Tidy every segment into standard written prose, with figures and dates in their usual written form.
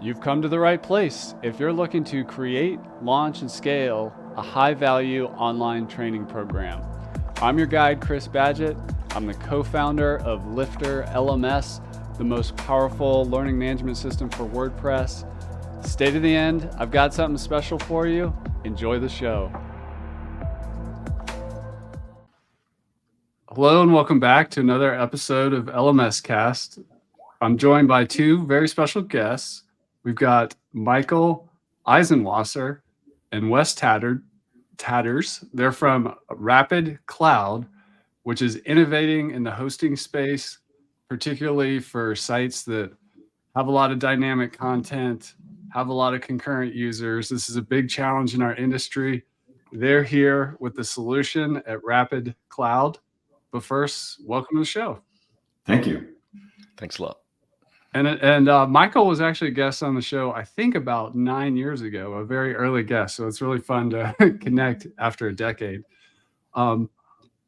You've come to the right place if you're looking to create, launch, and scale a high-value online training program. I'm your guide, Chris Badgett. I'm the co-founder of LifterLMS, the most powerful learning management system for WordPress. Stay to the end. I've got something special for you. Enjoy the show. Hello and welcome back to another episode of LMS Cast. I'm joined by two very special guests. We've got Michael Eisenwasser and Wes Tatters. They're from Rapyd Cloud, which is innovating in the hosting space, particularly for sites that have a lot of dynamic content, have a lot of concurrent users. This is a big challenge in our industry. They're here with the solution at Rapyd Cloud. But first, welcome to the show. Thank you. Thanks a lot. And Michael was actually a guest on the show, I think about 9 years ago, a very early guest. So it's really fun to connect after a decade.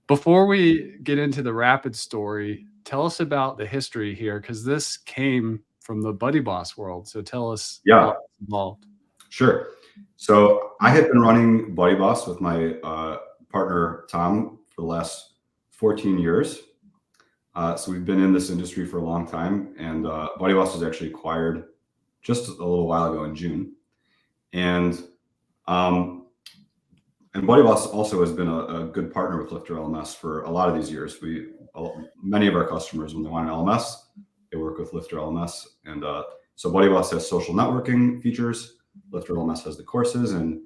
Before we get into the Rapyd story, tell us about the history here, because this came from the Buddy Boss world. So tell us how it's involved. Sure. So I had been running Buddy Boss with my partner, Tom, for the last 14 years. So we've been in this industry for a long time, and Buddy Boss was actually acquired just a little while ago in June. And Buddy Boss also has been a good partner with LifterLMS for a lot of these years. Many of our customers, when they want an LMS, they work with LifterLMS. And so Buddy Boss has social networking features. LifterLMS has the courses, and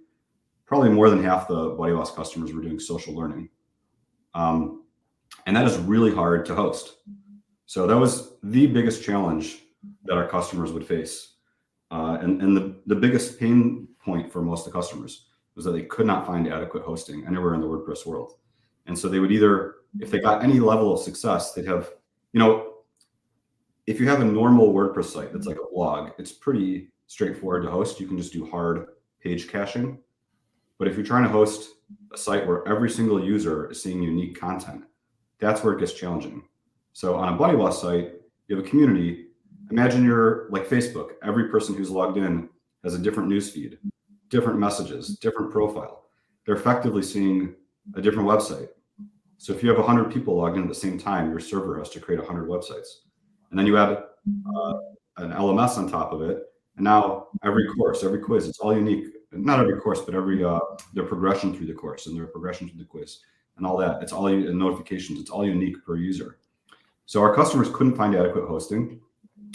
probably more than half the Buddy Boss customers were doing social learning. And that is really hard to host. So that was the biggest challenge that our customers would face. And the biggest pain point for most of the customers was that they could not find adequate hosting anywhere in the WordPress world. And so they would either, if they got any level of success, they'd have, if you have a normal WordPress site that's like a blog, it's pretty straightforward to host. You can just do hard page caching. But if you're trying to host a site where every single user is seeing unique content, that's where it gets challenging. So on a Buddy Boss site, you have a community. Imagine you're like Facebook. Every person who's logged in has a different newsfeed, different messages, different profile. They're effectively seeing a different website. So if you have 100 people logged in at the same time, your server has to create 100 websites. And then you add an LMS on top of it. And now every course, every quiz, it's all unique. Not every course, but every their progression through the course and their progression through the quiz and all that. It's all notifications. It's all unique per user. So our customers couldn't find adequate hosting.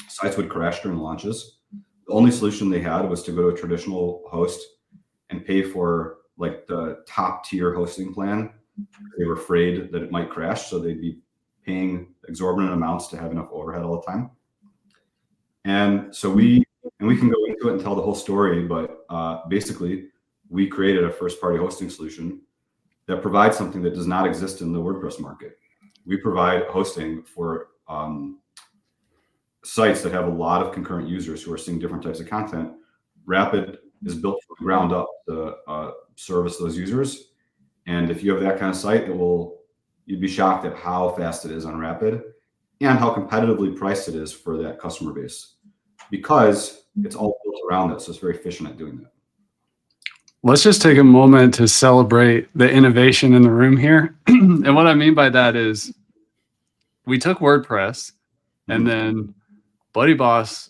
Sites would crash during launches. The only solution they had was to go to a traditional host and pay for like the top tier hosting plan. They were afraid that it might crash, so they'd be paying exorbitant amounts to have enough overhead all the time. And so we can go into it and tell the whole story, but basically we created a first-party hosting solution that provides something that does not exist in the WordPress market. We provide hosting for sites that have a lot of concurrent users who are seeing different types of content. Rapyd is built from the ground up to service those users. And if you have that kind of site, you'd be shocked at how fast it is on Rapyd and how competitively priced it is for that customer base, because it's all built around it. So it's very efficient at doing that. Let's just take a moment to celebrate the innovation in the room here. And what I mean by that is we took WordPress and then Buddy Boss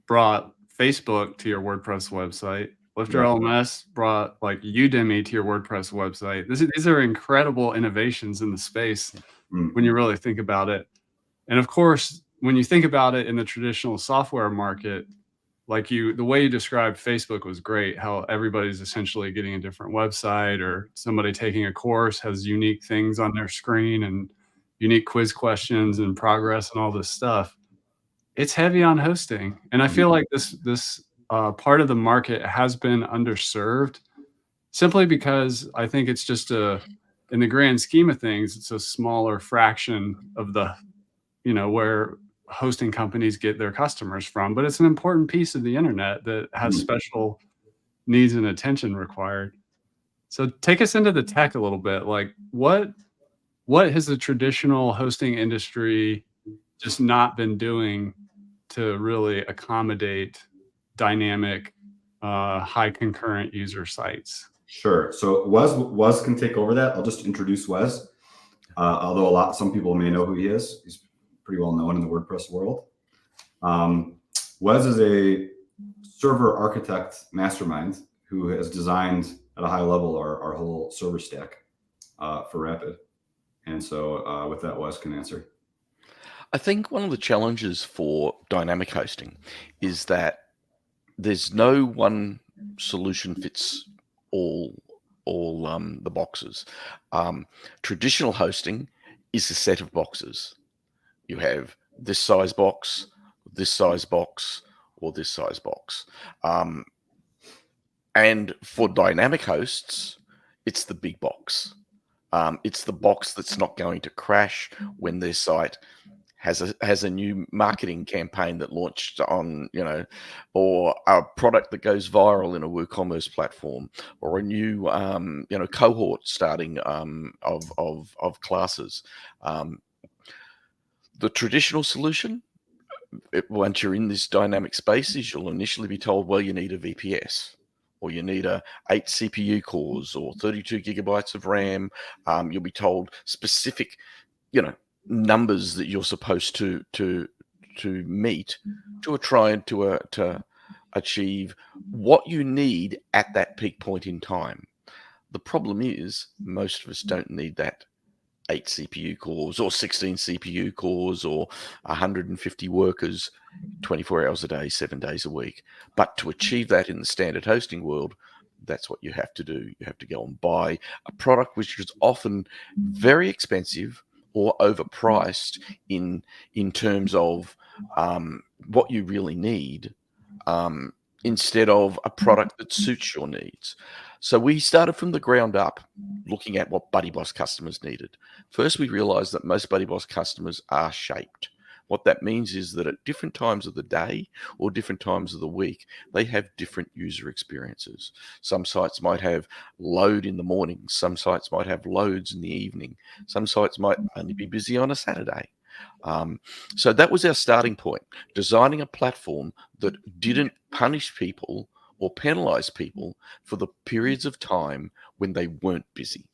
brought Facebook to your WordPress website. LifterLMS brought like Udemy to your WordPress website. These are incredible innovations in the space when you really think about it. And of course, when you think about it in the traditional software market, like the way you described Facebook was great, how everybody's essentially getting a different website, or somebody taking a course has unique things on their screen and unique quiz questions and progress and all this stuff. It's heavy on hosting. And I feel like this part of the market has been underserved simply because I think it's just in the grand scheme of things, it's a smaller fraction of the, where hosting companies get their customers from, but it's an important piece of the internet that has special needs and attention required. So take us into the tech a little bit. Like what has the traditional hosting industry just not been doing to really accommodate dynamic, high concurrent user sites? Sure. So Wes can take over that. I'll just introduce Wes. Although some people may know who he is. He's pretty well known in the WordPress world. Wes is a server architect mastermind who has designed at a high level our whole server stack for Rapyd. And so with that, Wes can answer. I think one of the challenges for dynamic hosting is that there's no one solution fits all the boxes. Traditional hosting is a set of boxes. You have this size box, this size box, or this size box. And for dynamic hosts, it's the big box. It's the box that's not going to crash when their site has a new marketing campaign that launched on, or a product that goes viral in a WooCommerce platform, or a new, cohort starting of classes. The traditional solution, once you're in this dynamic space, is you'll initially be told, well, you need a VPS, or you need 8 CPU cores, or 32 gigabytes of RAM. You'll be told specific, numbers that you're supposed to meet to try and to achieve what you need at that peak point in time. The problem is most of us don't need that 8 CPU cores or 16 CPU cores or 150 workers 24 hours a day, 7 days a week. But to achieve that in the standard hosting world, that's what you have to do. You have to go and buy a product which is often very expensive or overpriced in terms of what you really need, instead of a product that suits your needs. So we started from the ground up looking at what BuddyBoss customers needed. First, we realized that most BuddyBoss customers are shaped. What that means is that at different times of the day or different times of the week, they have different user experiences. Some sites might have load in the morning. Some sites might have loads in the evening. Some sites might only be busy on a Saturday. So that was our starting point, designing a platform that didn't punish people or penalize people for the periods of time when they weren't busy.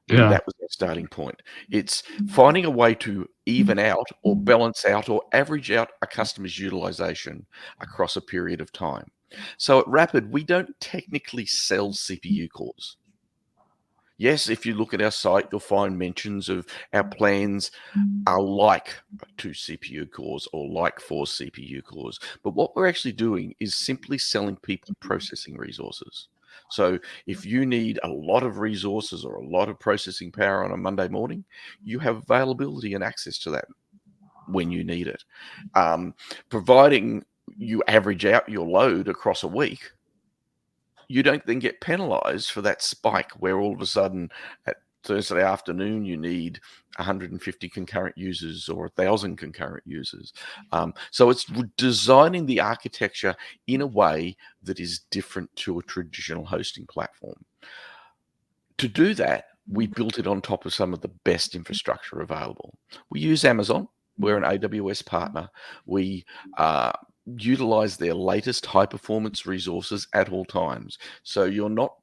Yeah. And that was our starting point. It's finding a way to even out or balance out or average out a customer's utilization across a period of time. So at Rapyd, we don't technically sell CPU cores. Yes, if you look at our site, you'll find mentions of our plans are like 2 CPU cores or like 4 CPU cores. But what we're actually doing is simply selling people processing resources. So if you need a lot of resources or a lot of processing power on a Monday morning, you have availability and access to that when you need it. Providing you average out your load across a week, you don't then get penalized for that spike where all of a sudden at Thursday afternoon you need 150 concurrent users or 1,000 concurrent users. So it's designing the architecture in a way that is different to a traditional hosting platform. To do that, we built it on top of some of the best infrastructure available. We use Amazon. We're an AWS partner. We utilize their latest high performance resources at all times. So you're not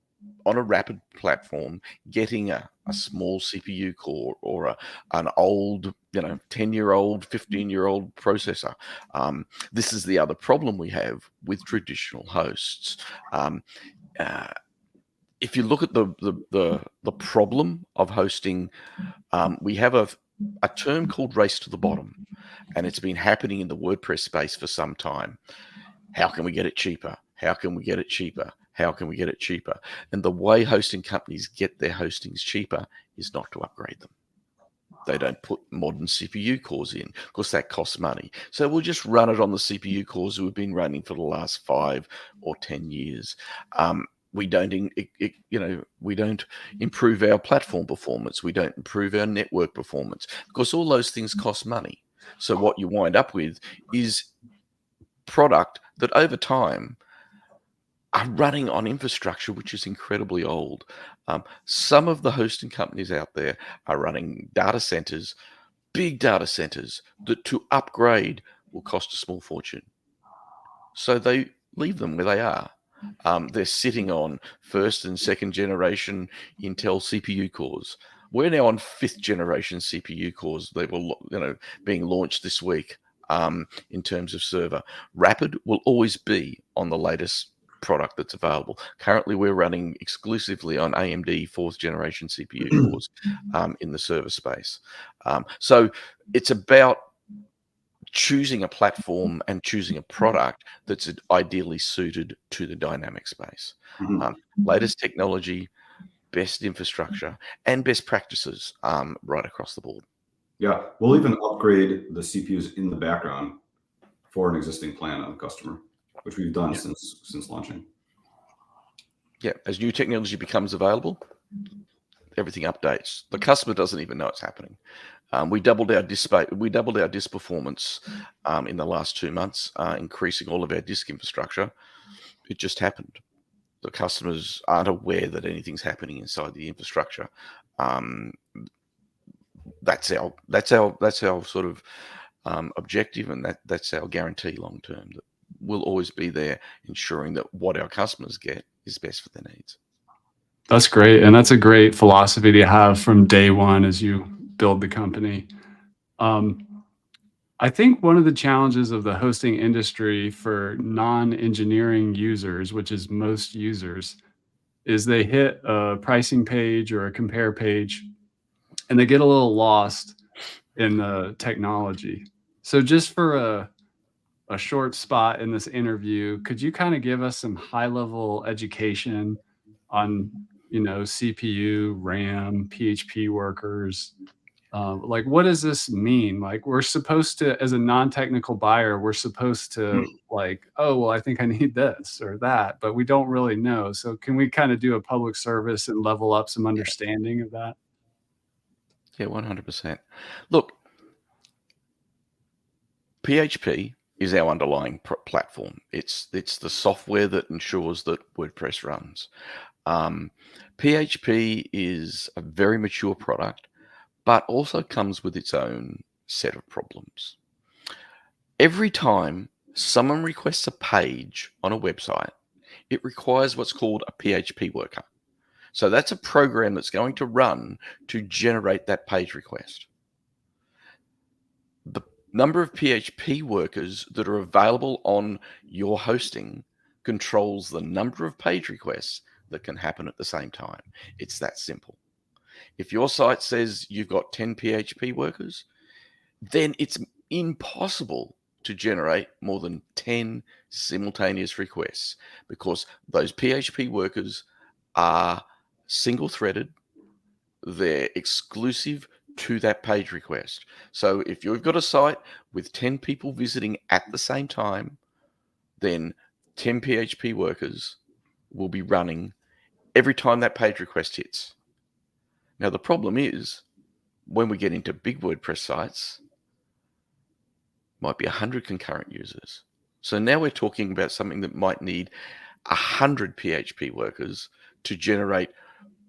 on a Rapyd platform getting a small CPU core or an old 10-year-old 15-year-old processor. This is the other problem we have with traditional hosts. If you look at the problem of hosting, we have a term called race to the bottom, and it's been happening in the WordPress space for some time. How can we get it cheaper? How can we get it cheaper? How can we get it cheaper? And the way hosting companies get their hostings cheaper is not to upgrade them. They don't put modern CPU cores in because that costs money. So we'll just run it on the CPU cores we've been running for the last 5 or 10 years. We don't improve our platform performance. We don't improve our network performance because all those things cost money. So what you wind up with is product that over time are running on infrastructure which is incredibly old. Some of the hosting companies out there are running data centers, big data centers, that to upgrade will cost a small fortune. So they leave them where they are. They're sitting on first and second generation Intel CPU cores. We're now on fifth generation CPU cores. They will, being launched this week in terms of server. Rapyd will always be on the latest product that's available. Currently, we're running exclusively on AMD fourth generation CPU cores in the server space. So it's about choosing a platform and choosing a product that's ideally suited to the dynamic space. Latest technology, best infrastructure, and best practices right across the board. Yeah, we'll even upgrade the CPUs in the background for an existing plan of customer, which we've done since launching. Yeah, as new technology becomes available, everything updates. The customer doesn't even know it's happening. We doubled our disk performance in the last 2 months, increasing all of our disk infrastructure. It just happened. The customers aren't aware that anything's happening inside the infrastructure. That's our sort of objective, and that's our guarantee long term, that we'll always be there ensuring that what our customers get is best for their needs. That's great. And that's a great philosophy to have from day one as you build the company. I think one of the challenges of the hosting industry for non-engineering users, which is most users, is they hit a pricing page or a compare page and they get a little lost in the technology. So just for a short spot in this interview, could you kind of give us some high-level education on, CPU, RAM, PHP workers? Like, what does this mean? Like, we're supposed to, as a non-technical buyer, we're supposed to like, oh, well, I think I need this or that, but we don't really know. So can we kind of do a public service and level up some understanding of that? Yeah, 100%. Look, PHP is our underlying platform. It's the software that ensures that WordPress runs. PHP is a very mature product, but also comes with its own set of problems. Every time someone requests a page on a website, it requires what's called a PHP worker. So that's a program that's going to run to generate that page request. The number of PHP workers that are available on your hosting controls the number of page requests that can happen at the same time. It's that simple. If your site says you've got 10 PHP workers, then it's impossible to generate more than 10 simultaneous requests, because those PHP workers are single-threaded. They're exclusive to that page request. So if you've got a site with 10 people visiting at the same time, then 10 PHP workers will be running every time that page request hits. Now, the problem is, when we get into big WordPress sites, might be 100 concurrent users. So now we're talking about something that might need 100 PHP workers to generate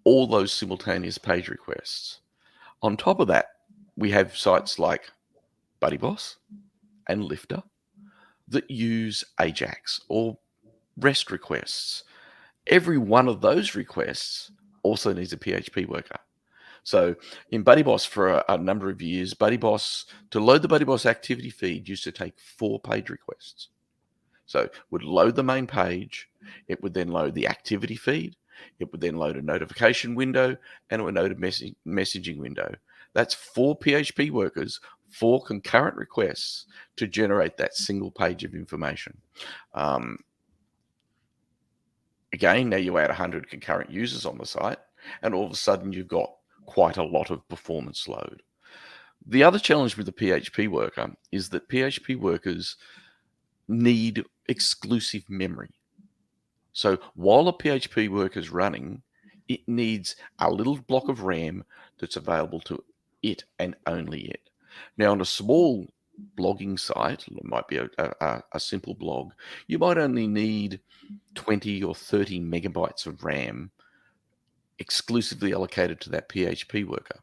all those simultaneous page requests. On top of that, we have sites like BuddyBoss and Lifter that use AJAX or REST requests. Every one of those requests also needs a PHP worker. So in BuddyBoss for a number of years, to load the BuddyBoss activity feed used to take 4 page requests. So it would load the main page, it would then load the activity feed, it would then load a notification window, and it would load a messaging window. That's 4 PHP workers, 4 concurrent requests to generate that single page of information. Again, now you add 100 concurrent users on the site, and all of a sudden you've got quite a lot of performance load. The other challenge with the PHP worker is that PHP workers need exclusive memory. So while a PHP worker is running, it needs a little block of RAM that's available to it and only it. Now, on a small blogging site, it might be a simple blog, you might only need 20 or 30 megabytes of RAM exclusively allocated to that PHP worker.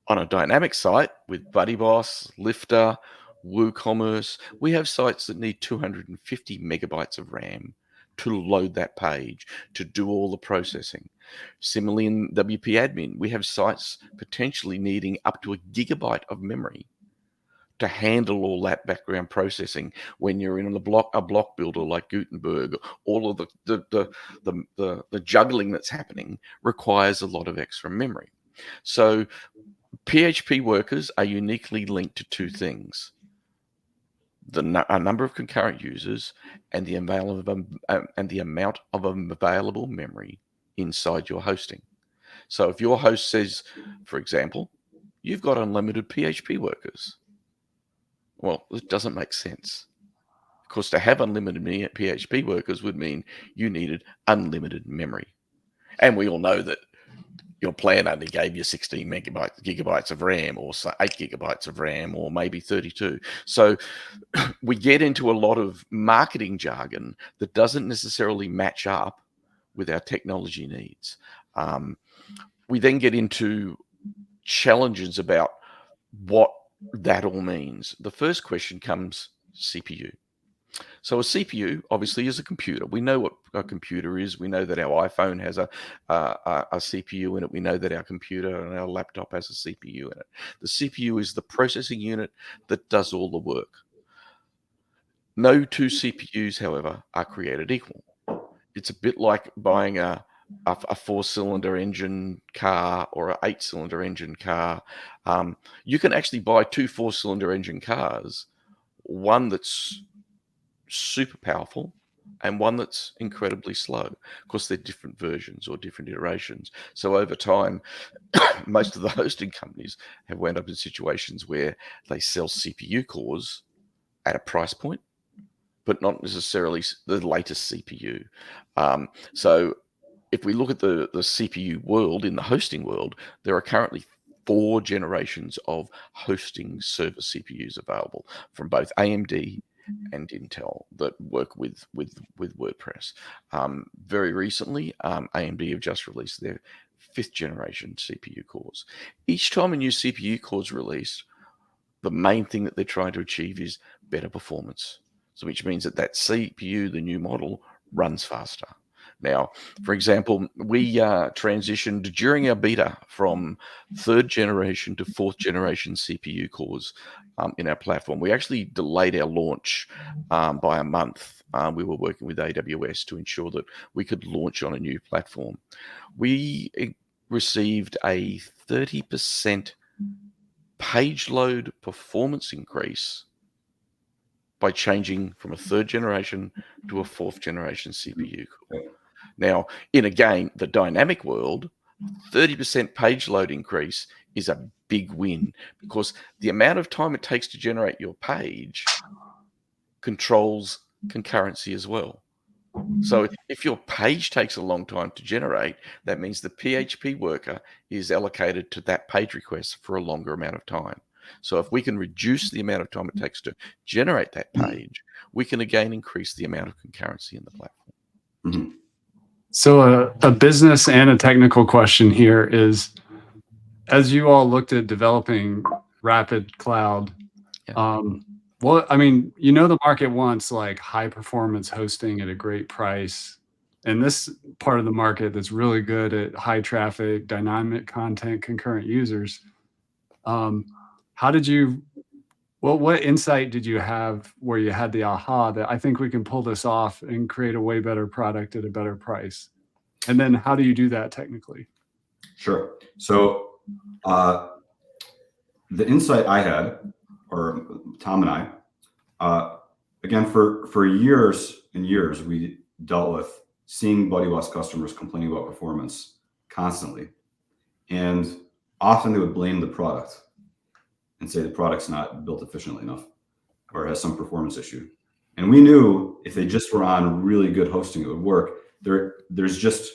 On a dynamic site with BuddyBoss, Lifter, WooCommerce. We have sites that need 250 megabytes of RAM to load that page, to do all the processing. Similarly, in WP Admin, we have sites potentially needing up to 1 gigabyte of memory to handle all that background processing. When you're in a block builder like Gutenberg, all of the juggling that's happening requires a lot of extra memory. So PHP workers are uniquely linked to two things: a number of concurrent users and the amount of available memory inside your hosting. So if your host says, for example, you've got unlimited PHP workers, well, it doesn't make sense. Of course, to have unlimited PHP workers would mean you needed unlimited memory. And we all know that your plan only gave you 16 gigabytes of RAM, or 8 gigabytes of RAM, or maybe 32. So we get into a lot of marketing jargon that doesn't necessarily match up with our technology needs. We then get into challenges about what that all means. The first question comes CPU. So a CPU obviously is a computer. We know what a computer is. We know that our iPhone has a CPU in it. We know that our computer and our laptop has a CPU in it. The CPU is the processing unit that does all the work. No two CPUs, however, are created equal. It's a bit like buying a 4-cylinder engine car or an 8-cylinder engine car. You can actually buy 2 4-cylinder engine cars, one that's super powerful and one that's incredibly slow. Of course, they're different versions or different iterations. So over time, most of the hosting companies have wound up in situations where they sell CPU cores at a price point, but not necessarily the latest CPU. So if we look at the CPU world, in the hosting world, there are currently 4 generations of hosting server CPUs available from both AMD and Intel that work with WordPress. Very recently, AMD have just released their 5th generation CPU cores. Each time a new CPU core is released, the main thing that they're trying to achieve is better performance. So which means that CPU, the new model, runs faster. Now, for example, we transitioned during our beta from 3rd generation to 4th generation CPU cores in our platform. We actually delayed our launch by a month. We were working with AWS to ensure that we could launch on a new platform. We received a 30% page load performance increase by changing from a 3rd generation to a 4th generation CPU core. Now, in again, the dynamic world, 30% page load increase is a big win, because the amount of time it takes to generate your page controls concurrency as well. So if your page takes a long time to generate, that means the PHP worker is allocated to that page request for a longer amount of time. So if we can reduce the amount of time it takes to generate that page, we can again increase the amount of concurrency in the platform. Mm-hmm. So a business and a technical question here is, as you all looked at developing Rapyd Cloud, well, I mean, the market wants like high performance hosting at a great price. And this part of the market that's really good at high traffic, dynamic content, concurrent users. What insight did you have where you had the aha that I think we can pull this off and create a way better product at a better price? And then how do you do that technically? Sure. So the insight I had, or Tom and I, again, for years and years, we dealt with seeing BuddyWest customers complaining about performance constantly. And often they would blame the product and say the product's not built efficiently enough or has some performance issue. And we knew if they just were on really good hosting, it would work. There's just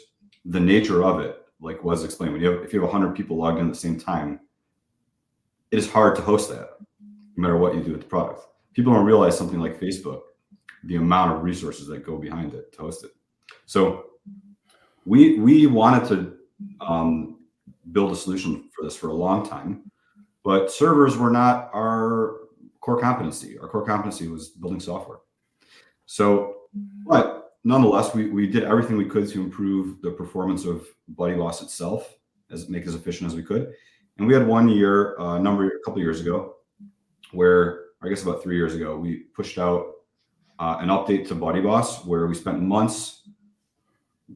the nature of it, like was explained. If you have 100 people logged in at the same time, it is hard to host that, no matter what you do with the product. People don't realize something like Facebook, the amount of resources that go behind it to host it. So we wanted to build a solution for this for a long time, but servers were not our core competency. Our core competency was building software. So, but nonetheless, we did everything we could to improve the performance of BuddyBoss itself, make it as efficient as we could. And we had one year, a couple years ago, where I guess about 3 years ago, we pushed out an update to BuddyBoss where we spent months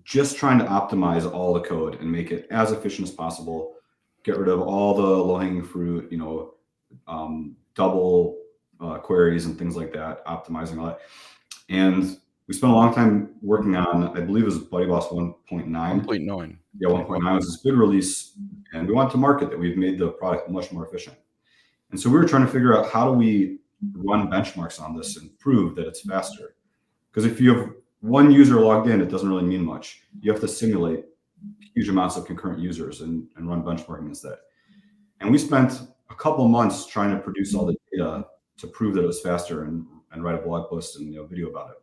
just trying to optimize all the code and make it as efficient as possible. Get rid of all the low-hanging fruit, double queries and things like that, optimizing all that. And we spent a long time working on, I believe it was BuddyBoss 1.9. 1.9. Yeah, 1.9 was this big release, and we wanted to market that we've made the product much more efficient. And so we were trying to figure out how do we run benchmarks on this and prove that it's faster. Because if you have one user logged in, it doesn't really mean much. You have to simulate huge amounts of concurrent users and run benchmarking against that. And we spent a couple months trying to produce all the data to prove that it was faster and write a blog post and video about it.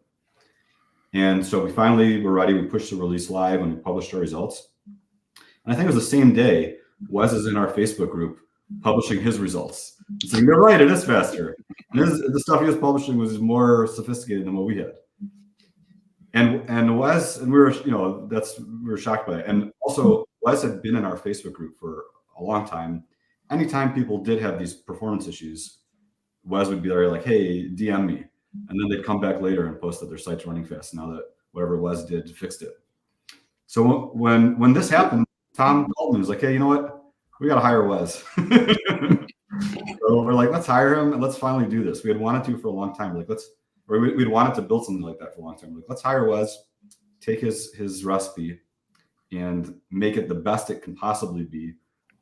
And so we finally were ready. We pushed the release live and we published our results. And I think it was the same day, Wes is in our Facebook group publishing his results. Saying, you're right, it is faster. And the stuff he was publishing was more sophisticated than what we had. And Wes, and we were shocked by it. And also, Wes had been in our Facebook group for a long time. Anytime people did have these performance issues, Wes would be there like, hey, DM me. And then they'd come back later and post that their site's running fast now that whatever Wes did fixed it. So when this happened, Tom called me and was like, hey, you know what? We got to hire Wes. So we're like, let's hire him and let's finally do this. We had wanted to for a long time. Like, we'd wanted to build something like that for a long time. Like, let's hire Wes, take his recipe and make it the best it can possibly be,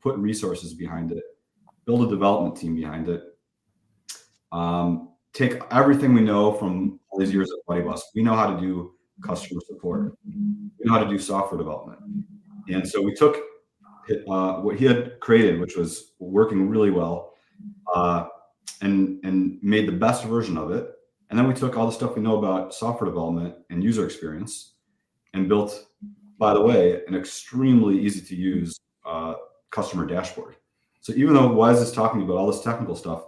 put resources behind it, build a development team behind it. Take everything we know from all these years at BuddyBoss. We know how to do customer support. We know how to do software development. And so we took what he had created, which was working really well, and made the best version of it. And then we took all the stuff we know about software development and user experience and built, by the way, an extremely easy to use customer dashboard. So even though Wes is talking about all this technical stuff,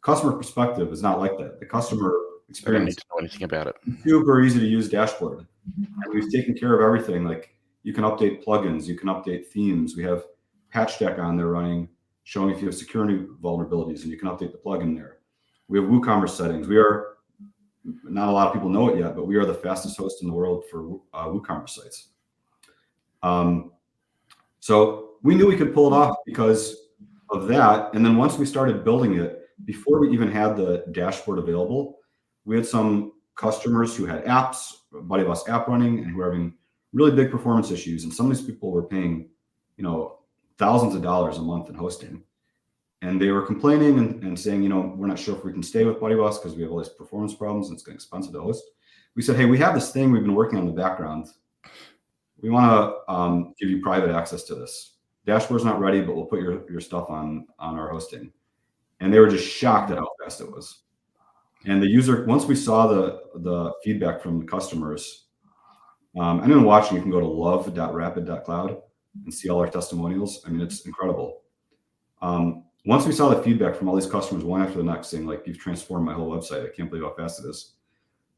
customer perspective is not like that. The customer experience, I don't need to know anything about it. Super easy to use dashboard. And we've taken care of everything. Like, you can update plugins, you can update themes. We have patch deck on there running, showing if you have security vulnerabilities, and you can update the plugin there. We have WooCommerce settings. We are, not a lot of people know it yet, but we are the fastest host in the world for WooCommerce sites. So we knew we could pull it off because of that. And then once we started building it, before we even had the dashboard available, we had some customers who had apps, BuddyBoss app running, and who were having really big performance issues. And some of these people were paying, thousands of dollars a month in hosting. And they were complaining and saying, we're not sure if we can stay with BuddyBoss because we have all these performance problems and it's getting expensive to host. We said, hey, we have this thing we've been working on in the background. We want to give you private access to this. Dashboard's not ready, but we'll put your stuff on our hosting. And they were just shocked at how fast it was. And the user, once we saw the feedback from the customers, anyone watching, you can go to love.rapyd.cloud and see all our testimonials. I mean, it's incredible. Once we saw the feedback from all these customers, one after the next, saying like, you've transformed my whole website. I can't believe how fast it is.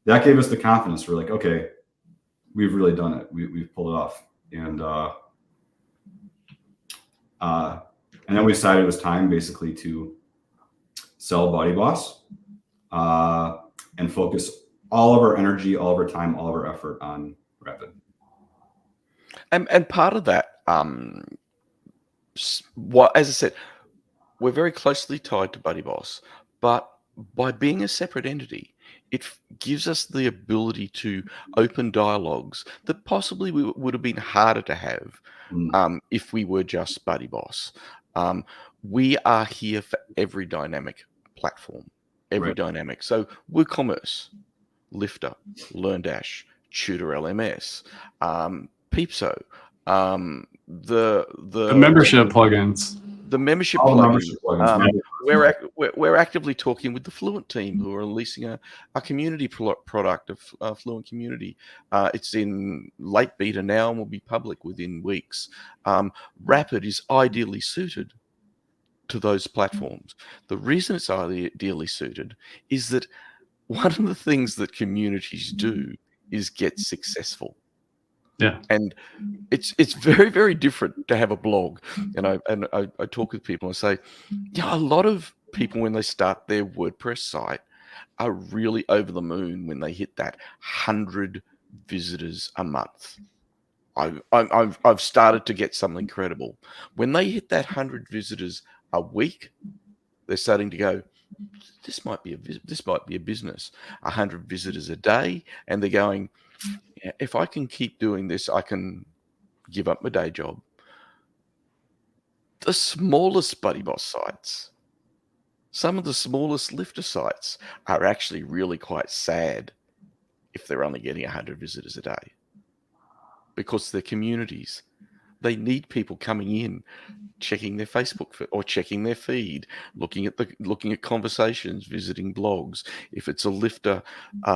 That gave us the confidence. We're like, okay, we've really done it. We've pulled it off. And then we decided it was time basically to sell BuddyBoss and focus all of our energy, all of our time, all of our effort on Rapyd. And part of that, as I said, we're very closely tied to BuddyBoss, but by being a separate entity, it gives us the ability to open dialogues that possibly would have been harder to have if we were just BuddyBoss. We are here for every dynamic platform, every dynamic. So WooCommerce, Lifter, LearnDash, Tutor LMS, Peepso, the membership plugins. The membership All plugins. plugins. We're actively talking with the Fluent team, who are releasing a community product of Fluent Community. It's in late beta now and will be public within weeks. Rapyd is ideally suited to those platforms. The reason it's ideally suited is that one of the things that communities do is get successful. Yeah. And it's very, very different to have a blog. And I talk with people and say, yeah, a lot of people when they start their WordPress site are really over the moon when they hit that 100 visitors a month. I've started to get something credible. When they hit that 100 visitors a week, they're starting to go, this might be a business. 100 visitors a day, and they're going, yeah, if I can keep doing this, I can give up my day job. The smallest Buddy Boss sites, some of the smallest lifter sites are actually really quite sad if they're only getting 100 visitors a day, because they're communities. They need people coming in, checking their Facebook or checking their feed, looking at conversations, visiting blogs. If it's a lifter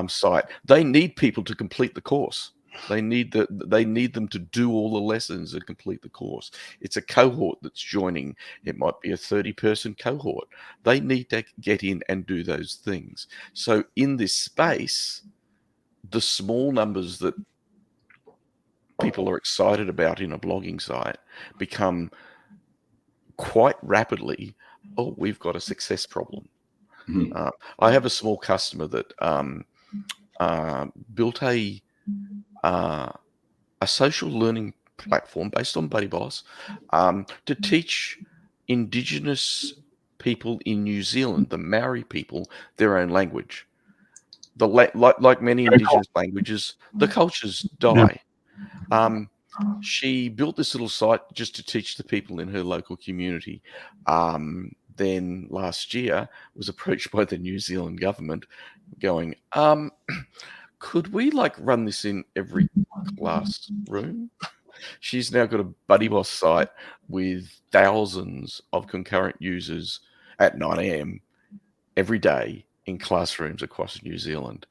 site, they need people to complete the course. They need them to do all the lessons and complete the course. It's a cohort that's joining. It might be a 30-person cohort. They need to get in and do those things. So in this space, the small numbers that people are excited about in a blogging site become quite rapidly, oh, we've got a success problem. Mhm. I have a small customer that built a social learning platform based on Buddy Boss to teach Indigenous people in New Zealand, the Maori people, their own language. Like many Very cool. Indigenous languages, the cultures die. She built this little site just to teach the people in her local community. Then last year was approached by the New Zealand government going, could we run this in every classroom? She's now got a Buddy Boss site with thousands of concurrent users at 9 a.m. every day in classrooms across New Zealand.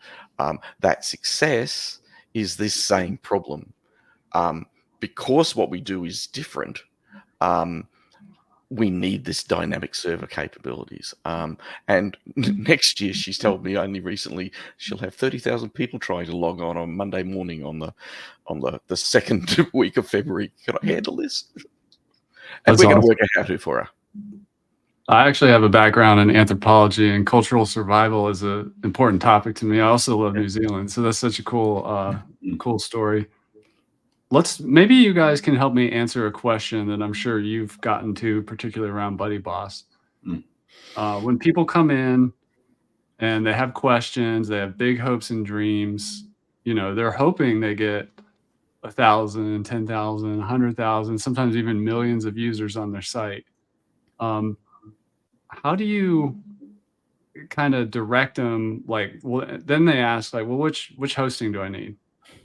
That success is this same problem. Because what we do is different, we need this dynamic server capabilities. And next year, she's told me only recently, she'll have 30,000 people trying to log on Monday morning on the second week of February. Can I handle this? And That's we're going to awesome. work out how to for her. I actually have a background in anthropology, and cultural survival is an important topic to me. I also love New Zealand, so that's such a cool story. Maybe you guys can help me answer a question that I'm sure you've gotten to, particularly around Buddy Boss. When people come in and they have questions, they have big hopes and dreams, they're hoping they get 1,000, 10,000, 100,000, sometimes even millions of users on their site. How do you kind of direct them? Then they ask, well, which hosting do I need?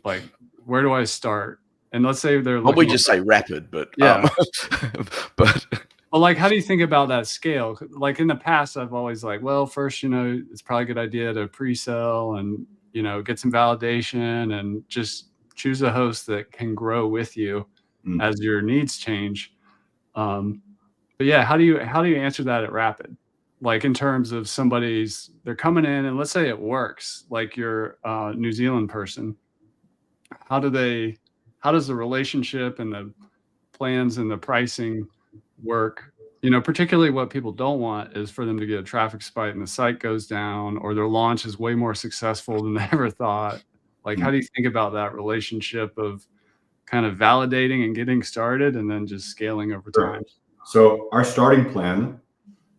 Where do I start? And let's say they're Well, we looking just say Rapyd, but yeah. but Well, how do you think about that scale? In the past, I've always well, first, it's probably a good idea to pre-sell and, get some validation and just choose a host that can grow with you as your needs change. But yeah, how do you answer that at Rapyd? In terms of they're coming in and let's say it works, like your New Zealand person. How does the relationship and the plans and the pricing work? Particularly what people don't want is for them to get a traffic spike and the site goes down, or their launch is way more successful than they ever thought. How do you think about that relationship of kind of validating and getting started and then just scaling over time? So our starting plan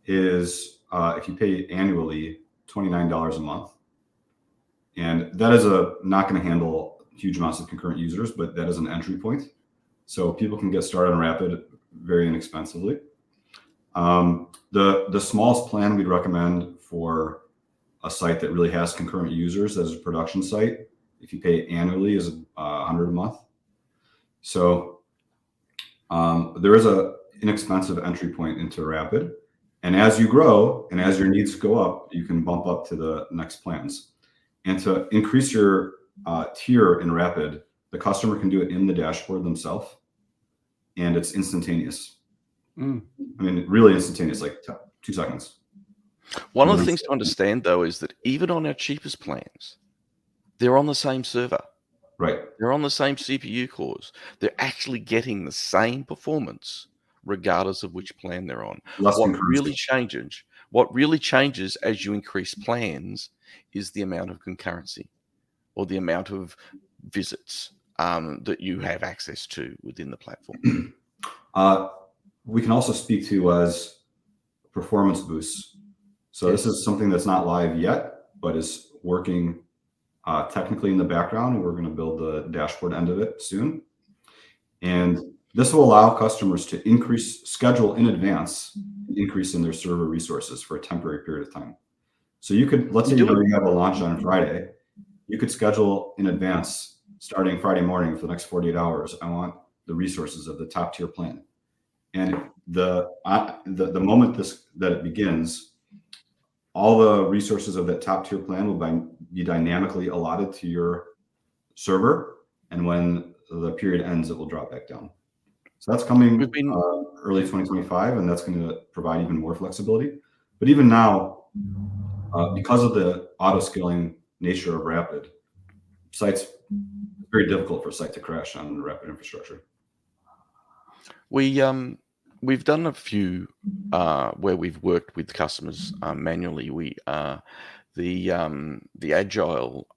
is if you pay annually, $29 a month. And that is not going to handle huge amounts of concurrent users, but that is an entry point. So people can get started on Rapyd very inexpensively. The smallest plan we'd recommend for a site that really has concurrent users as a production site, if you pay annually, is $100 a month. So there is a inexpensive entry point into Rapyd. And as you grow and as your needs go up, you can bump up to the next plans. And to increase your tier in Rapyd, the customer can do it in the dashboard themselves, and it's instantaneous. Mm. I mean, really instantaneous, like 2 seconds. One of the things to understand, though, is that even on our cheapest plans, they're on the same server. Right. They're on the same CPU cores. They're actually getting the same performance regardless of which plan they're on. Less What concurrency. really changes as you increase plans is the amount of concurrency or the amount of visits that you have access to within the platform. We can also speak to as performance boosts. So this is something that's not live yet, but is working technically in the background. We're going to build the dashboard end of it soon. And this will allow customers to schedule in advance, increase in their server resources for a temporary period of time. So you could, let's say you have a launch on Friday, you could schedule in advance, starting Friday morning for the next 48 hours. I want the resources of the top tier plan. And the moment that it begins, all the resources of that top tier plan will be dynamically allotted to your server. And when the period ends, it will drop back down. So that's coming early 2025, and that's going to provide even more flexibility. But even now, because of the auto scaling nature of Rapyd, it's very difficult for a site to crash on the Rapyd infrastructure. We've done a few where we've worked with customers manually. The Agile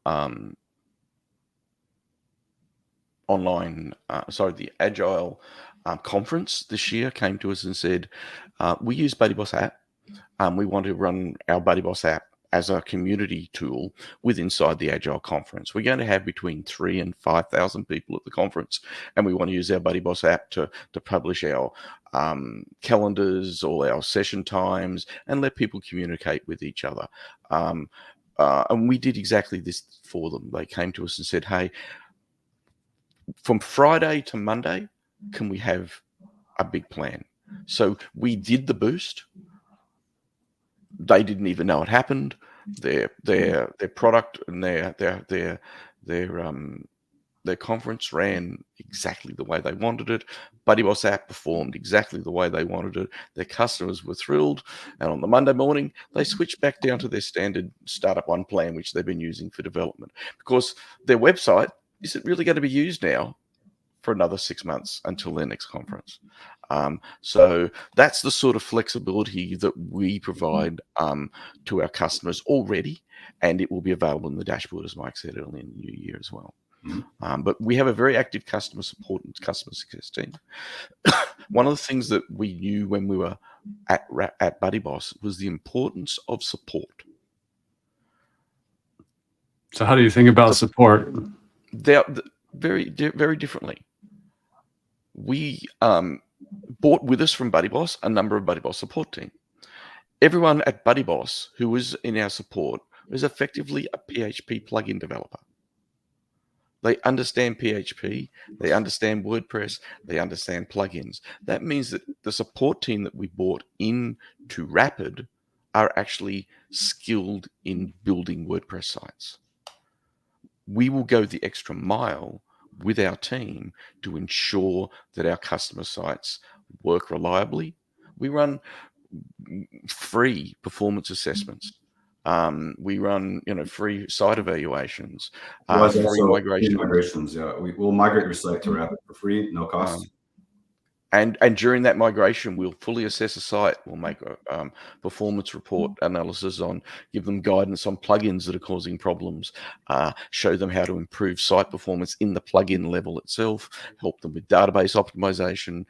the Agile conference this year came to us and said, we use BuddyBoss app. We want to run our BuddyBoss app as a community tool inside the Agile conference. We're going to have between 3,000 and 5,000 people at the conference, and we want to use our BuddyBoss app to publish our calendars, all our session times, and let people communicate with each other. And we did exactly this for them. They came to us and said, hey, from Friday to Monday, can we have a big plan? So we did the boost. They didn't even know it happened. Their product and their conference ran exactly the way they wanted it. BuddyBoss app performed exactly the way they wanted it. Their customers were thrilled. And on the Monday morning, they switched back down to their standard Startup One plan, which they've been using for development, because their website isn't really going to be used now for another 6 months until their next conference. So that's the sort of flexibility that we provide to our customers already, and it will be available in the dashboard, as Mike said, early in the new year as well. But we have a very active customer support and customer success team. One of the things that we knew when we were at BuddyBoss was the importance of support. So how do you think about support? They're very, very differently. We bought with us from BuddyBoss a number of BuddyBoss support team. Everyone at BuddyBoss who was in our support was effectively a PHP plugin developer. They understand PHP, they understand WordPress, they understand plugins. That means that the support team that we brought into Rapyd are actually skilled in building WordPress sites. We will go the extra mile with our team to ensure that our customer sites work reliably. We run free performance assessments. We run, free site evaluations, free migrations. Yeah, we'll migrate your site to Rapyd for free, no cost. And during that migration, we'll fully assess a site. We'll make a performance report analysis give them guidance on plugins that are causing problems, show them how to improve site performance in the plugin level itself, help them with database optimization,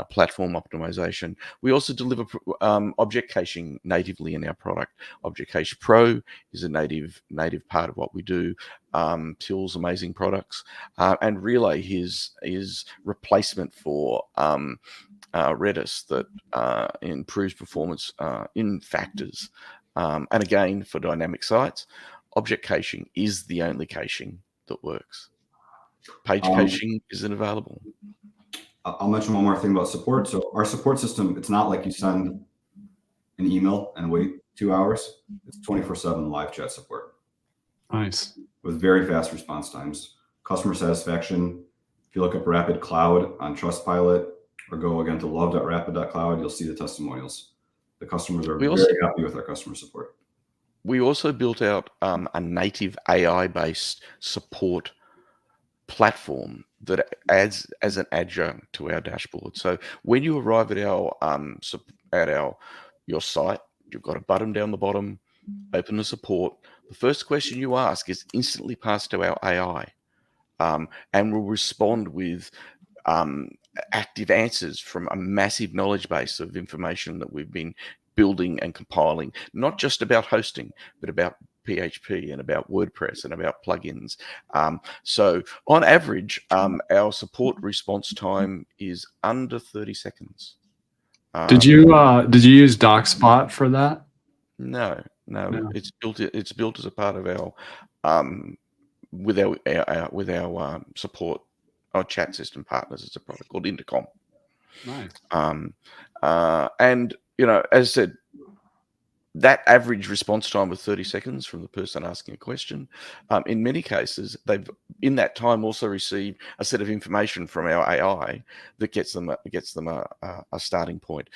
platform optimization. We also deliver object caching natively in our product. Object Cache Pro is a native part of what we do. Till's amazing products, and Relay his replacement for Redis that improves performance in factors. And again, for dynamic sites, object caching is the only caching that works. Page caching isn't available. I'll mention one more thing about support. So our support system, it's not like you send an email and wait 2 hours. It's 24/7 live chat support. Nice. With very fast response times. Customer satisfaction, if you look up Rapyd Cloud on Trustpilot, or go again to love.rapid.cloud. You'll see the testimonials. The customers are We very also happy with our customer support. we also built out a native AI-based support platform that adds as an adjunct to our dashboard. So when you arrive at your site, you've got a button down the bottom, open the support. The first question you ask is instantly passed to our AI, and will respond with active answers from a massive knowledge base of information that we've been building and compiling, not just about hosting, but about PHP and about WordPress and about plugins. So on average, our support response time is under 30 seconds. Did you use DocSpot for that? No. No. It's built as a part of our with our support, our chat system partners. It's a product called Intercom. Nice. And as I said, that average response time of 30 seconds from the person asking a question, in many cases, they've in that time also received a set of information from our AI that gets them a starting point.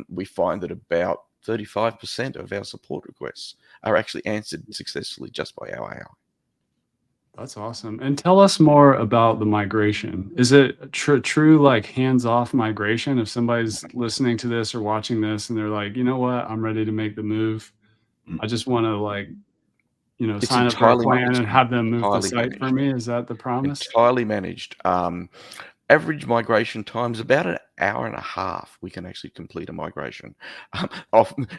We find that about 35% of our support requests are actually answered successfully just by our AI. That's awesome. And tell us more about the migration. Is it a true like hands-off migration? If somebody's listening to this or watching this and they're like, you know what, I'm ready to make the move. I just want to like, It's sign up for a entirely plan and have them move the entirely site for managed. me. Is that the promise? Entirely managed. Average migration time is about an hour and a half. We can actually complete a migration.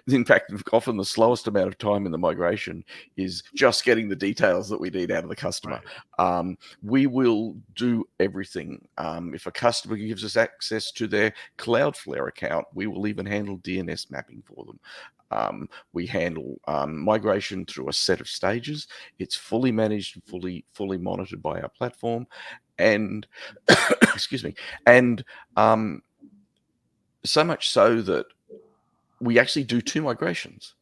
In fact, often the slowest amount of time in the migration is just getting the details that we need out of the customer. Right. We will do everything. If a customer gives us access to their Cloudflare account, we will even handle DNS mapping for them. We handle migration through a set of stages. It's fully managed, fully monitored by our platform, and excuse me, and so much so that we actually do 2 migrations.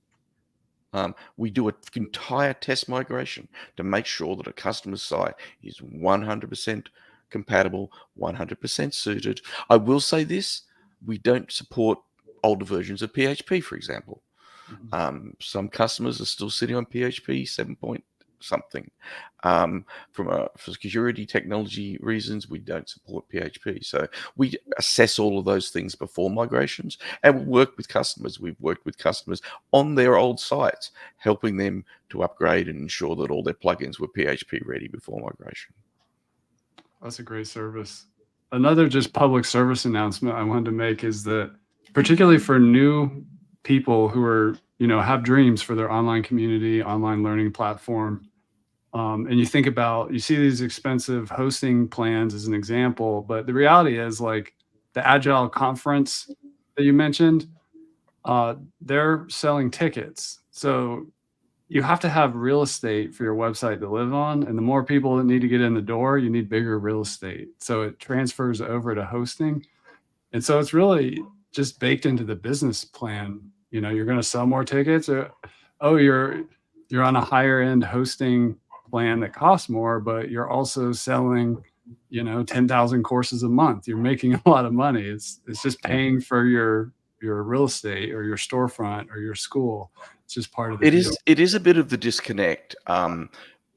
We do an entire test migration to make sure that a customer's site is 100% compatible, 100% suited. I will say this: we don't support older versions of PHP, for example. Some customers are still sitting on PHP 7 point something. For security technology reasons, we don't support PHP. So we assess all of those things before migrations, and we work with customers. We've worked with customers on their old sites, helping them to upgrade and ensure that all their plugins were PHP ready before migration. That's a great service. Another just public service announcement I wanted to make is that particularly for new people who are, have dreams for their online community, online learning platform, and you see these expensive hosting plans as an example, but the reality is like the Agile conference that you mentioned, they're selling tickets. So you have to have real estate for your website to live on. And the more people that need to get in the door, you need bigger real estate. So it transfers over to hosting. And so it's really just baked into the business plan. You're going to sell more tickets, or, oh, you're on a higher end hosting plan that costs more, but you're also selling, 10,000 courses a month. You're making a lot of money. It's just paying for your real estate or your storefront or your school. It's just part of the deal. It is a bit of the disconnect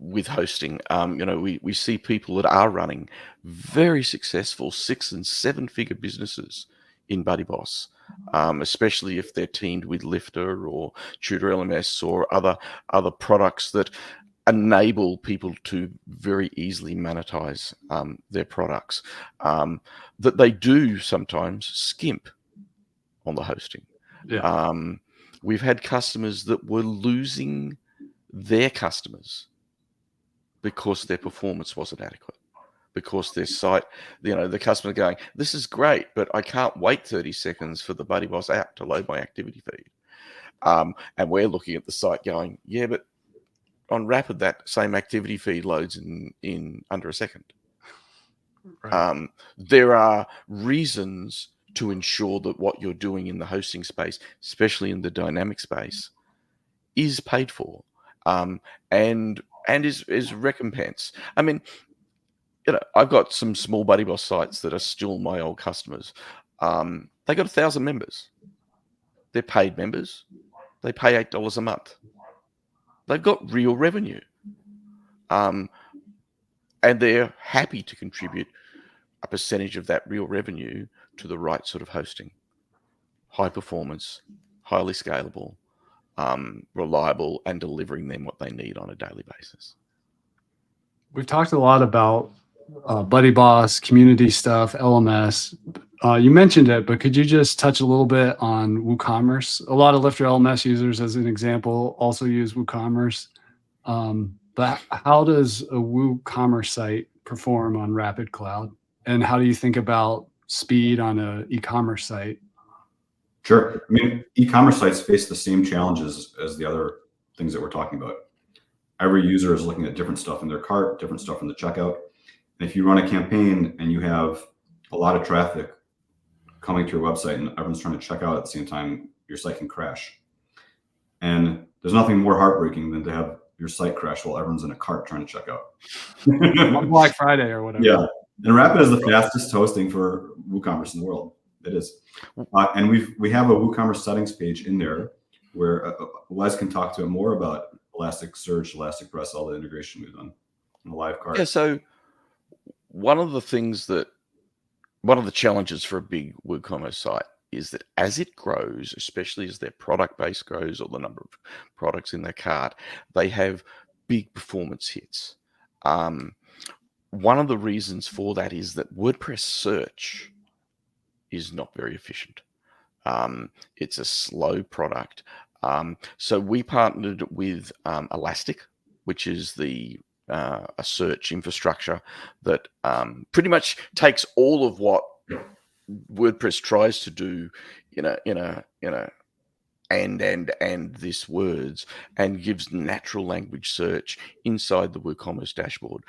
with hosting. We see people that are running very successful 6 and 7 figure businesses in BuddyBoss, especially if they're teamed with Lifter or LMS or other products that enable people to very easily monetize their products. That they do sometimes skimp on the hosting. Yeah. We've had customers that were losing their customers because their performance wasn't adequate, because their site, the customer going, this is great, but I can't wait 30 seconds for the BuddyBoss app to load my activity feed. And we're looking at the site going, yeah, but on Rapyd, that same activity feed loads in under a second. Right. There are reasons to ensure that what you're doing in the hosting space, especially in the dynamic space, is paid for, and is recompense. I mean, I've got some small Buddy Boss sites that are still my old customers. They got 1,000 members. They're paid members. They pay $8 a month. They've got real revenue. And they're happy to contribute a percentage of that real revenue to the right sort of hosting. High performance, highly scalable, reliable, and delivering them what they need on a daily basis. We've talked a lot about Buddy Boss, community stuff, LMS. You mentioned it, but could you just touch a little bit on WooCommerce? A lot of LifterLMS users, as an example, also use WooCommerce. But how does a WooCommerce site perform on Rapyd Cloud? And how do you think about speed on an e-commerce site? Sure. I mean, e-commerce sites face the same challenges as the other things that we're talking about. Every user is looking at different stuff in their cart, different stuff in the checkout. And if you run a campaign and you have a lot of traffic coming to your website and everyone's trying to check out at the same time, your site can crash. And there's nothing more heartbreaking than to have your site crash while everyone's in a cart trying to check out. On Black Friday or whatever. Yeah. And Rapyd is the fastest hosting for WooCommerce in the world. It is. And we have a WooCommerce settings page in there where Wes can talk to it more about Elasticsearch, Elasticpress, all the integration we've done in the live cart. Yeah, so one of the challenges for a big WooCommerce site is that as it grows, especially as their product base grows or the number of products in their cart, they have big performance hits. One of the reasons for that is that WordPress search is not very efficient. It's a slow product. So we partnered with Elastic, which is a search infrastructure that pretty much takes all of what WordPress tries to do in a and this words and gives natural language search inside the WooCommerce dashboard.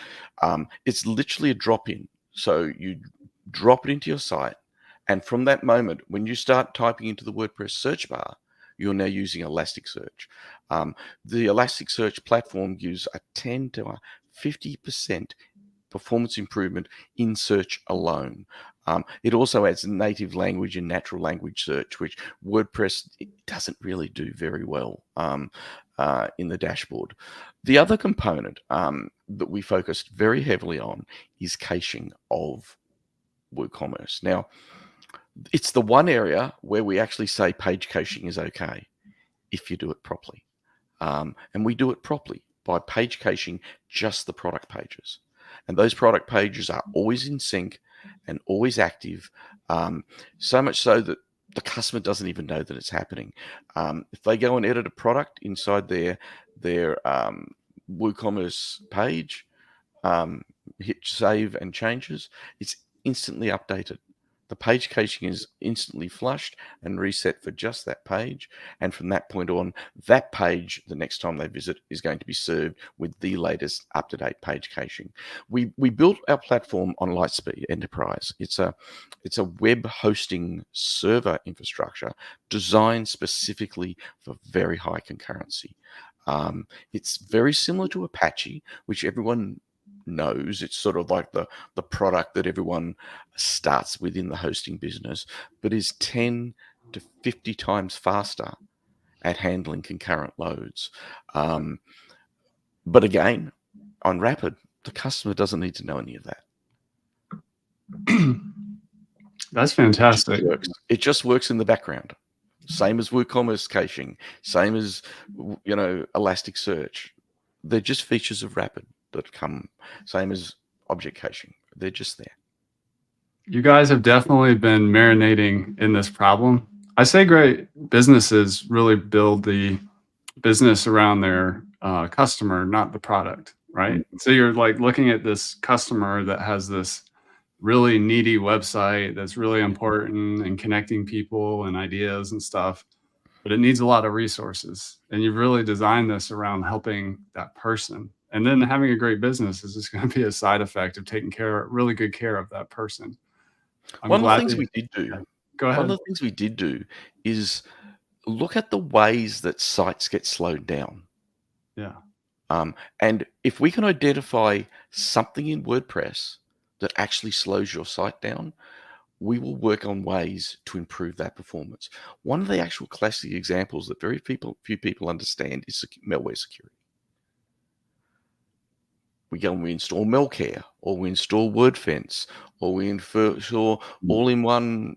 It's literally a drop-in. So you drop it into your site, and from that moment, when you start typing into the WordPress search bar, you're now using Elasticsearch. The Elasticsearch platform gives a 10 to a 50% performance improvement in search alone. It also adds native language and natural language search, which WordPress doesn't really do very well in the dashboard. The other component that we focused very heavily on is caching of WooCommerce. Now, it's the one area where we actually say page caching is okay if you do it properly. And we do it properly by page caching just the product pages. And those product pages are always in sync and always active, so much so that the customer doesn't even know that it's happening. If they go and edit a product inside their WooCommerce page, hit save and changes, it's instantly updated. The page caching is instantly flushed and reset for just that page. And from that point on, that page, the next time they visit, is going to be served with the latest up-to-date page caching. We built our platform on Lightspeed Enterprise. It's a web hosting server infrastructure designed specifically for very high concurrency. It's very similar to Apache, which everyone knows. It's sort of like the product that everyone starts with in the hosting business, but is 10 to 50 times faster at handling concurrent loads. But again, on Rapyd, the customer doesn't need to know any of that. That's fantastic. It just works in the background. Same as WooCommerce caching, same as Elasticsearch. They're just features of Rapyd that come, same as object caching. They're just there. You guys have definitely been marinating in this problem. I say great businesses really build the business around their customer, not the product, right? So you're like looking at this customer that has this really needy website that's really important and connecting people and ideas and stuff, but it needs a lot of resources. And you've really designed this around helping that person. And then having a great business is just going to be a side effect of taking really good care of that person. One of the things we did do, go ahead. One of the things we did do is look at the ways that sites get slowed down. Yeah. And if we can identify something in WordPress that actually slows your site down, we will work on ways to improve that performance. One of the actual classic examples that few people understand is malware security. We go and we install Melcare, or we install WordFence, or we install all-in-one,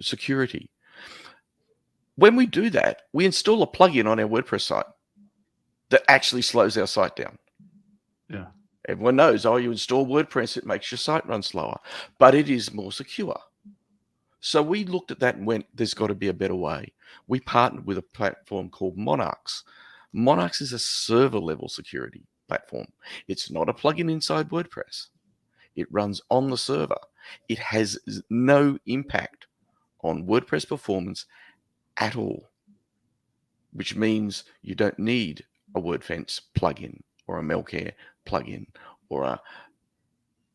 security. When we do that, we install a plugin on our WordPress site that actually slows our site down. Yeah. Everyone knows, you install WordPress, it makes your site run slower, but it is more secure. So we looked at that and went, there's got to be a better way. We partnered with a platform called Monarchs. Monarchs is a server-level security platform. It's not a plugin inside WordPress. It runs on the server. It has no impact on WordPress performance at all, which means you don't need a WordFence plugin or a Melcare plugin or a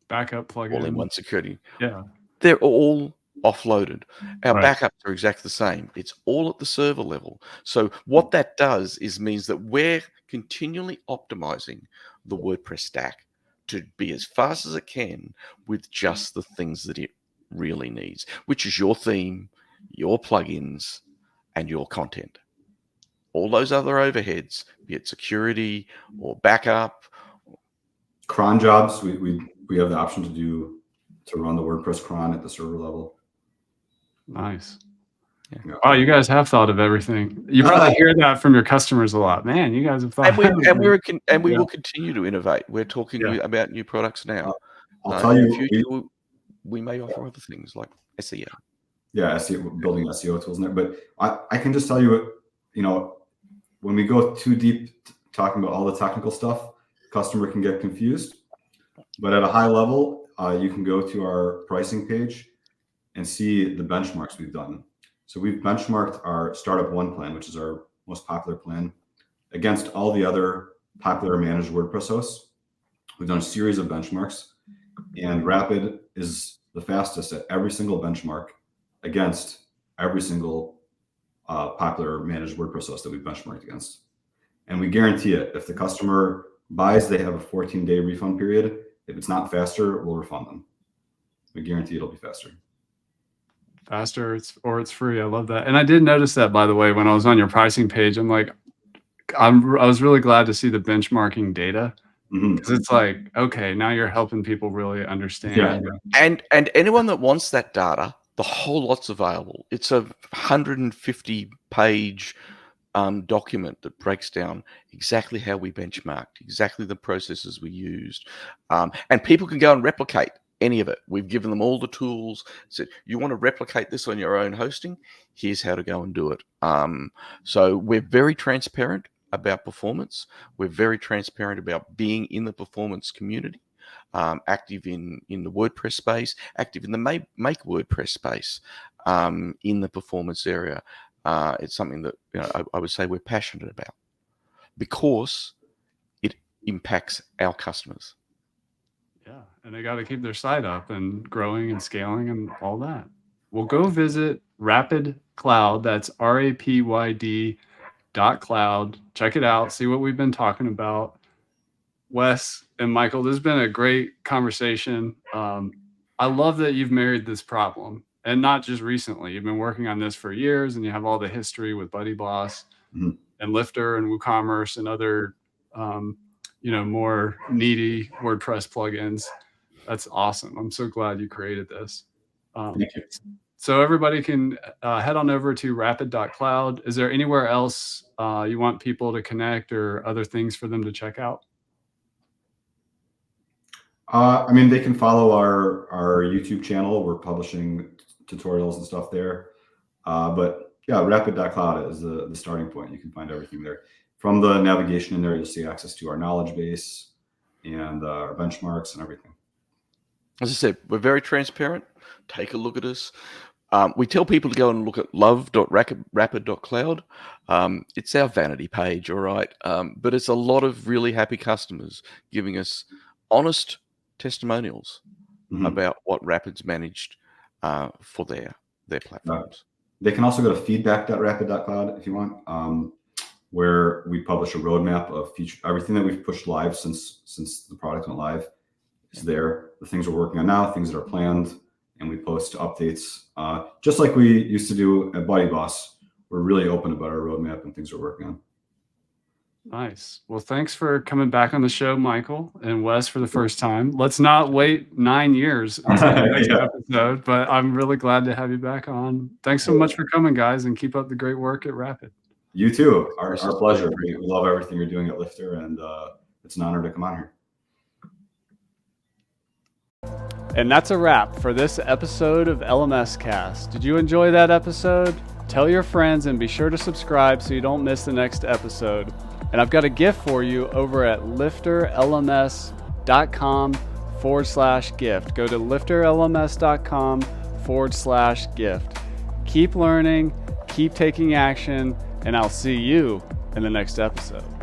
backup plugin. All-in-one security. Yeah. They're all offloaded. Our Right. backups are exactly the same. It's all at the server level. So what that does is means that we're continually optimizing the WordPress stack to be as fast as it can with just the things that it really needs, which is your theme, your plugins, and your content. All those other overheads, be it security or backup. Cron jobs, we have the option to run the WordPress cron at the server level. Nice. Yeah. Wow, you guys have thought of everything. You probably hear that from your customers a lot. Man, you guys have thought. And we will continue to innovate. We're talking about new products now. I'll tell you, in the future, we may offer other things like SEO. Yeah, SEO, building SEO tools in there. But I can just tell you, when we go too deep talking about all the technical stuff, customer can get confused. But at a high level, you can go to our pricing page and see the benchmarks we've done. So we've benchmarked our Startup One plan, which is our most popular plan, against all the other popular managed WordPress hosts. We've done a series of benchmarks, and Rapyd is the fastest at every single benchmark against every single popular managed WordPress host that we've benchmarked against. And we guarantee it. If the customer buys, they have a 14-day refund period. If it's not faster, we'll refund them. We guarantee it'll be faster. Faster, it's free. I love that. And I did notice that, by the way, when I was on your pricing page. I'm like, I was really glad to see the benchmarking data, because it's like, okay, now you're helping people really understand. Yeah. And anyone that wants that data, the whole lot's available. It's a 150-page document that breaks down exactly how we benchmarked, exactly the processes we used, and people can go and replicate any of it. We've given them all the tools. Said, you want to replicate this on your own hosting? Here's how to go and do it. So we're very transparent about performance. We're very transparent about being in the performance community, active in the WordPress space, active in the make WordPress space, in the performance area. It's something that I would say we're passionate about because it impacts our customers. Yeah, and they got to keep their site up and growing and scaling and all that. Well, go visit Rapyd Cloud. That's rapyd.cloud. Check it out. See what we've been talking about. Wes and Michael, this has been a great conversation. I love that you've married this problem, and not just recently. You've been working on this for years, and you have all the history with Buddy Boss and Lifter and WooCommerce and other more needy WordPress plugins. That's awesome. I'm so glad you created this. Thank you. So everybody can head on over to rapyd.cloud. Is there anywhere else you want people to connect or other things for them to check out? They can follow our YouTube channel. We're publishing tutorials and stuff there. But yeah, rapyd.cloud is the starting point. You can find everything there. From the navigation in there, you'll see access to our knowledge base and our benchmarks and everything. As I said, we're very transparent. Take a look at us. We tell people to go and look at love.rapyd.cloud. It's our vanity page, all right? But it's a lot of really happy customers giving us honest testimonials about what Rapyd's managed for their platforms. They can also go to feedback.rapyd.cloud if you want, where we publish a roadmap of everything that we've pushed live since the product went live is there. The things we're working on now, things that are planned, and we post updates. Just like we used to do at Buddy Boss, we're really open about our roadmap and things we're working on. Nice. Well, thanks for coming back on the show, Michael and Wes, for the first time. Let's not wait 9 years until the next episode, but I'm really glad to have you back on. Thanks so much for coming, guys, and keep up the great work at Rapyd. You too. Our pleasure. We love everything you're doing at Lifter, and it's an honor to come on here. And that's a wrap for this episode of LMS Cast. Did you enjoy that episode? Tell your friends and be sure to subscribe so you don't miss the next episode. And I've got a gift for you over at LifterLMS.com/gift. Go to LifterLMS.com/gift. Keep learning, keep taking action, and I'll see you in the next episode.